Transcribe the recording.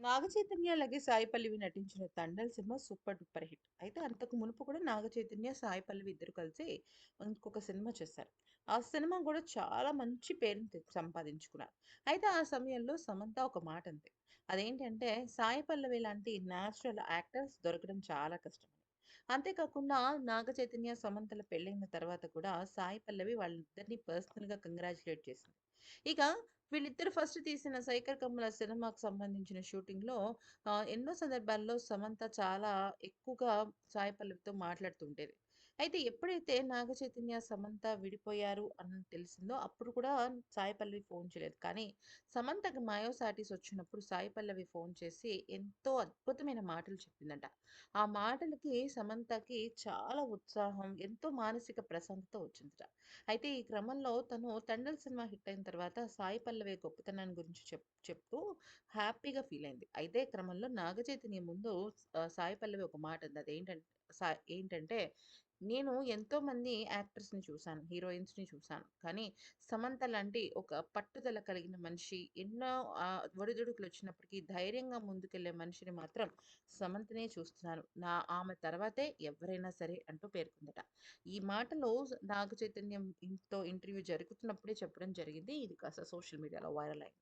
నాగ చైతన్య అలాగే సాయి పల్లవి నటించిన 'Thandel' cinema super duper hit. అయితే అంతకు మునుపు కూడా నాగ చైతన్య, సాయి పల్లవి ఇద్దరు కలిసి ఇంకొక సినిమా చేశారు. ఆ సినిమా కూడా చాలా మంచి పేరుని సంపాదించుకున్నారు. అయితే ఆ సమయంలో సమంత ఒక మాట అంది. అదేంటంటే సాయి పల్లవి లాంటి నేచురల్ యాక్టర్స్ దొరకడం చాలా కష్టమని. అంతేకాకుండా నాగ చైతన్య, సమంతల పెళ్ళైన తర్వాత కూడా సాయి పల్లవి వాళ్ళిద్దరిని పర్సనల్‌గా కంగ్రాచ్యులేట్ చేసింది. ఇక వీళ్ళిద్దరు ఫస్ట్ తీసిన 'శేఖర్ కమ్ముల' సినిమాకు సంబంధించిన షూటింగ్‌లో ఎన్నో సందర్భాల్లో సమంత చాలా ఎక్కువగా సాయి పల్లవితో మాట్లాడుతుండేది. అయితే ఎప్పుడైతే నాగ చైతన్య, సమంత విడిపోయారు అని తెలిసిందో అప్పుడు కూడా సాయి పల్లవి ఫోన్ చేయలేదు. కానీ సమంతకి మయోసాటిస్ వచ్చినప్పుడు సాయి పల్లవి ఫోన్ చేసి ఎంతో అద్భుతమైన మాటలు చెప్పిందంట. ఆ మాటలకి సమంతకి చాలా ఉత్సాహం, ఎంతో మానసిక ప్రశాంతత వచ్చిందట. అయితే ఈ క్రమంలో తను 'తండల్' సినిమా హిట్ అయిన తర్వాత సాయి పల్లవి గొప్పతనాన్ని గురించి చెప్తూ హ్యాపీగా ఫీల్ అయింది. అయితే క్రమంలో నాగ చైతన్య ముందు సాయి పల్లవి ఒక మాట అంది. ఏంటంటే, "నేను ఎంతోమంది యాక్టర్స్‌ని చూసాను. హీరోయిన్స్‌ని చూసాను. కానీ సమంత లాంటి ఒక పట్టుదల కలిగిన మనిషి, ఎన్నో ఒడిదుడుకులొచ్చినప్పటికీ ధైర్యంగా ముందుకెళ్ళే మనిషిని మాత్రం సమంతనే చూస్తున్నాను. ఆమె తర్వాతే ఎవరైనా సరే" అంటూ పేర్కొందట. ఈ మాటలు నాగ చైతన్యం ఇంటర్వ్యూ జరుగుతున్నప్పుడే చెప్పడం జరిగింది. ఇది కాస్త సోషల్ మీడియాలో వైరల్ అయింది.